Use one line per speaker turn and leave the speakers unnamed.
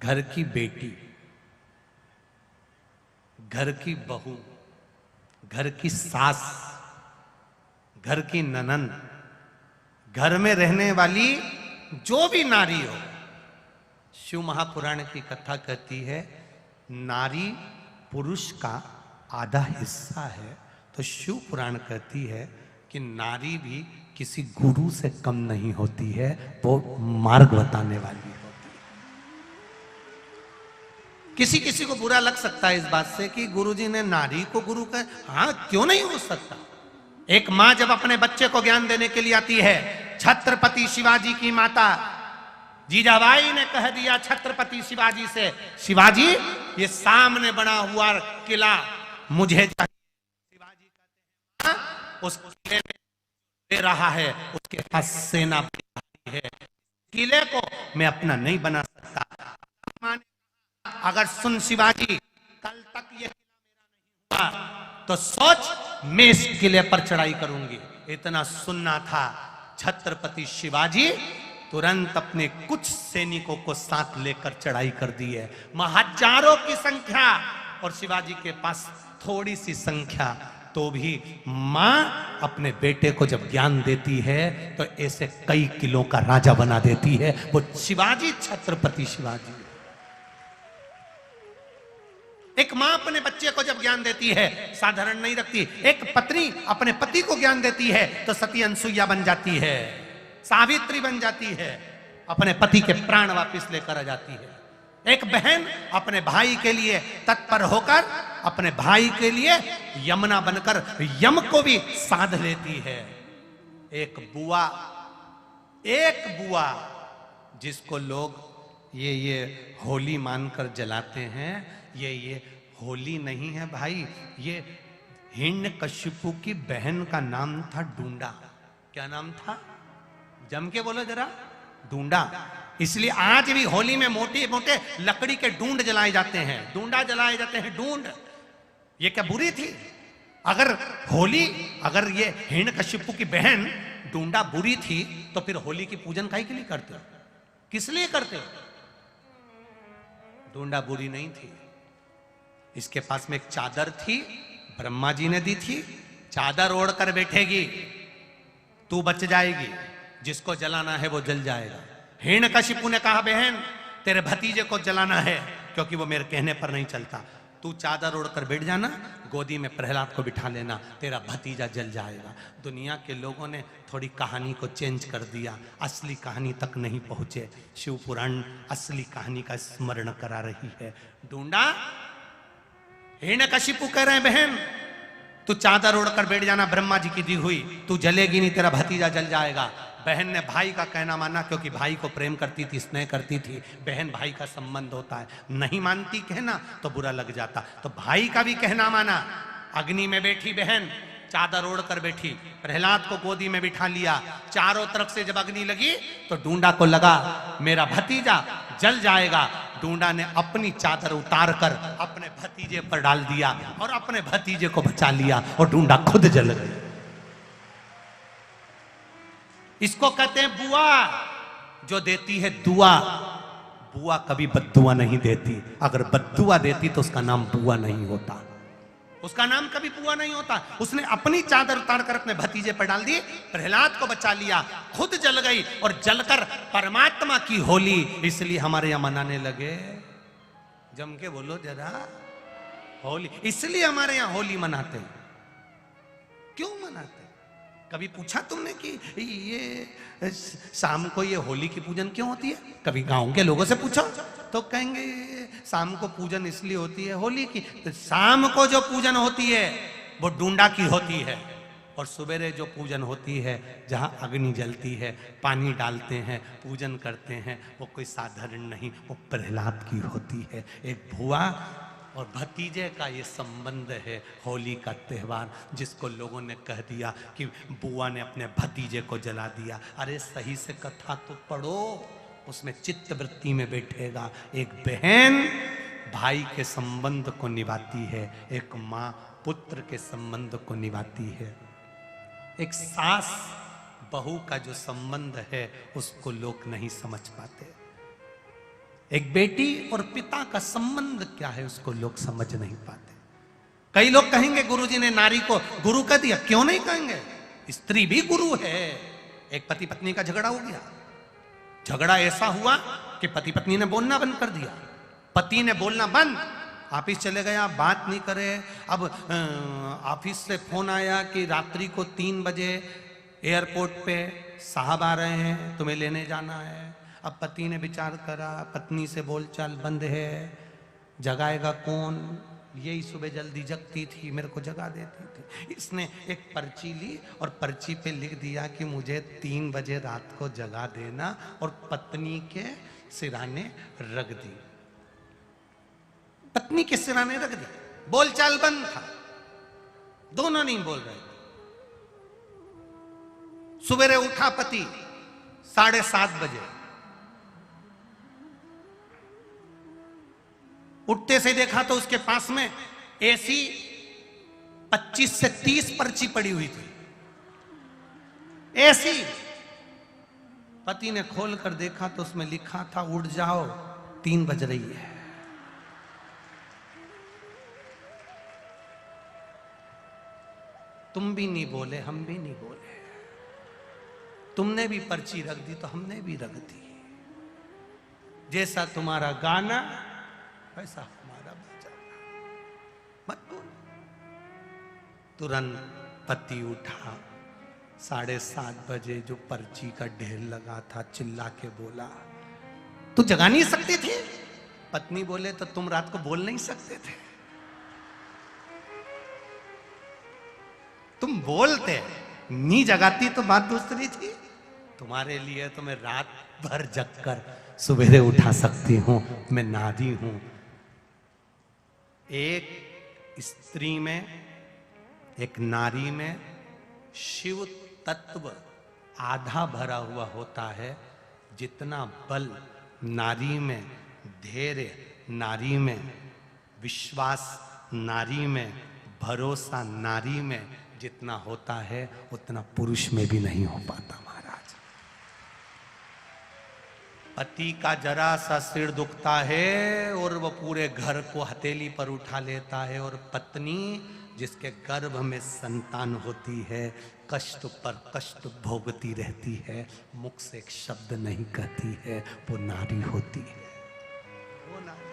घर की बेटी, घर की बहू, घर की सास, घर की ननंद, घर में रहने वाली जो भी नारी हो, शिव महापुराण की कथा कहती है नारी पुरुष का आधा हिस्सा है। तो शिव पुराण कहती है कि नारी भी किसी गुरु से कम नहीं होती है, वो मार्ग बताने वाली होती है। किसी किसी को बुरा लग सकता है इस बात से कि गुरुजी ने नारी को गुरु कहा। हाँ, क्यों नहीं हो सकता। एक मां जब अपने बच्चे को ज्ञान देने के लिए आती है, छत्रपति शिवाजी की माता जीजाबाई ने कह दिया छत्रपति शिवाजी से, शिवाजी ये सामने बना हुआ किला मुझे चाहिए। शिवाजी कहते हैं उस किले में दे रहा है, उसके पास सेना है, किले को मैं अपना नहीं बना सकता। अगर सुन शिवाजी, कल तक ये किला मेरा नहीं हुआ तो सोच मैं इस किले पर चढ़ाई करूंगी। इतना सुनना था। छत्रपति शिवाजी तुरंत अपने कुछ सैनिकों को साथ लेकर चढ़ाई कर दी है। हजारों की संख्या और शिवाजी के पास थोड़ी सी संख्या, तो भी मां अपने बेटे को जब ज्ञान देती है तो ऐसे कई किलों का राजा बना देती है। वो शिवाजी छत्रपति शिवाजी। एक मां अपने बच्चे को जब ज्ञान देती है साधारण नहीं रखती। एक पत्नी अपने पति को ज्ञान देती है तो सती अनसुईया बन जाती है, सावित्री बन जाती है, अपने पति के प्राण वापस लेकर आ जाती है। एक बहन अपने भाई के लिए तत्पर होकर अपने भाई के लिए यमुना बनकर यम को भी साध लेती है। एक बुआ जिसको लोग ये होली मानकर जलाते हैं, ये होली नहीं है भाई, ये हिरण्यकशिपु की बहन का नाम था डूंडा। क्या नाम था? जम के बोलो जरा। डूंडा। इसलिए आज भी होली में मोटे मोटे लकड़ी के डूंड जलाए जाते हैं, डूंडा जलाए जाते हैं। डूंड ये क्या बुरी थी? अगर ये हिरण्यकशिपु की बहन डूंडा बुरी थी तो फिर होली की पूजन काहे के लिए करते हो? किस लिए करते हो? डूंडा बुरी नहीं थी। इसके पास में एक चादर थी, ब्रह्मा जी ने दी थी। चादर ओढ़ कर बैठेगी, तू बच जाएगी, जिसको जलाना है वो जल जाएगा। हिरण्यकशिपु ने कहा बहन तेरे भतीजे को जलाना है क्योंकि वो मेरे कहने पर नहीं चलता, तू चादर ओढ़कर बैठ जाना, गोदी में प्रहलाद को बिठा लेना, तेरा भतीजा जल जाएगा। दुनिया के लोगों ने थोड़ी कहानी को चेंज कर दिया, असली कहानी तक नहीं पहुंचे। शिव पुराण असली कहानी का स्मरण करा रही है। डूंडा हिरण्यकशिपु कह रहे हैं बहन तू चादर ओढ़कर बैठ जाना, ब्रह्मा जी की दी हुई, तू जलेगी नहीं, तेरा भतीजा जल जाएगा। बहन ने भाई का कहना माना क्योंकि भाई को प्रेम करती थी, स्नेह करती थी। बहन भाई का संबंध होता है, नहीं मानती कहना तो बुरा लग जाता, तो भाई का भी कहना माना। अग्नि में बैठी बहन, चादर ओढ़कर बैठी, प्रहलाद को गोदी में बिठा लिया। चारों तरफ से जब अग्नि लगी तो डूंडा को लगा मेरा भतीजा जल जाएगा। डूंडा ने अपनी चादर उतार कर अपने भतीजे पर डाल दिया और अपने भतीजे को बचा लिया और डूंडा खुद जल गई। इसको कहते हैं बुआ, जो देती है दुआ। बुआ कभी बद्दुआ नहीं देती, अगर बद्दुआ देती तो उसका नाम बुआ नहीं होता, उसका नाम कभी बुआ नहीं होता। उसने अपनी चादर उतार कर अपने भतीजे पर डाल दी, प्रहलाद को बचा लिया, खुद जल गई और जलकर परमात्मा की होली इसलिए हमारे यहां मनाने लगे। जम के बोलो जरा, होली इसलिए हमारे यहां होली मनाते हैं। क्यों मनाते? कभी पूछा तुमने कि ये शाम को ये होली की पूजन क्यों होती है? कभी गांव के लोगों से पूछो तो कहेंगे शाम को पूजन इसलिए होती है होली की। तो शाम को जो पूजन होती है वो डूंडा की होती है, और सवेरे जो पूजन होती है जहाँ अग्नि जलती है, पानी डालते हैं, पूजन करते हैं, वो कोई साधारण नहीं, वो प्रहलाद की होती है। एक बुआ और भतीजे का ये संबंध है, होली का त्यौहार, जिसको लोगों ने कह दिया कि बुआ ने अपने भतीजे को जला दिया। अरे सही से कथा तो पढ़ो, उसमें चित्त वृत्ति में बैठेगा। एक बहन भाई के संबंध को निभाती है, एक माँ पुत्र के संबंध को निभाती है। एक सास बहू का जो संबंध है उसको लोग नहीं समझ पाते। एक बेटी और पिता का संबंध क्या है उसको लोग समझ नहीं पाते। कई लोग कहेंगे गुरुजी ने नारी को गुरु कह दिया, क्यों नहीं कहेंगे, स्त्री भी गुरु है। एक पति पत्नी का झगड़ा हो गया, झगड़ा ऐसा हुआ कि पति पत्नी ने बोलना बंद कर दिया। पति ने बोलना बंद, ऑफिस चले गया, बात नहीं करे। अब ऑफिस से फोन आया कि रात्रि को 3 बजे एयरपोर्ट पे साहब आ रहे हैं, तुम्हें लेने जाना है। अब पति ने विचार करा, पत्नी से बोलचाल बंद है, जगाएगा कौन, यही सुबह जल्दी जगती थी, मेरे को जगा देती थी। इसने एक पर्ची ली और पर्ची पे लिख दिया कि मुझे 3 बजे रात को जगा देना, और पत्नी के सिराने रख दी। पत्नी के सिराने रख दी, बोलचाल बंद था, दोनों नहीं बोल रहे थे। सवेरे उठा पति 7:30 बजे, उठते से देखा तो उसके पास में ऐसी 25 से 30 पर्ची पड़ी हुई थी, ऐसी। पति ने खोल कर देखा तो उसमें लिखा था, उठ जाओ 3 बज रही है। तुम भी नहीं बोले, हम भी नहीं बोले, तुमने भी पर्ची रख दी तो हमने भी रख दी। जैसा तुम्हारा गाना वैसा हमारा बजाना, मत बोल। तुरंत पति उठा, 7:30 बजे जो पर्ची का ढेर लगा था, चिल्ला के बोला, तू जगा नहीं सकते थे? पत्नी बोले, तो तुम रात को बोल नहीं सकते थे? तुम बोलते, नी जगाती तो बात दूसरी थी। तुम्हारे लिए तो मैं रात भर जगकर सवेरे उठा सकती हूं, मैं नारी हूं। एक स्त्री में, एक नारी में शिव तत्व आधा भरा हुआ होता है। जितना बल नारी में, धैर्य नारी में, विश्वास नारी में, भरोसा नारी में जितना होता है, उतना पुरुष में भी नहीं हो पाता महाराज। पति का जरा सा सिर दुखता है और वो पूरे घर को हथेली पर उठा लेता है, और पत्नी जिसके गर्भ में संतान होती है, कष्ट पर कष्ट भोगती रहती है, मुख से एक शब्द नहीं कहती है, वो नारी होती है, वो नारी।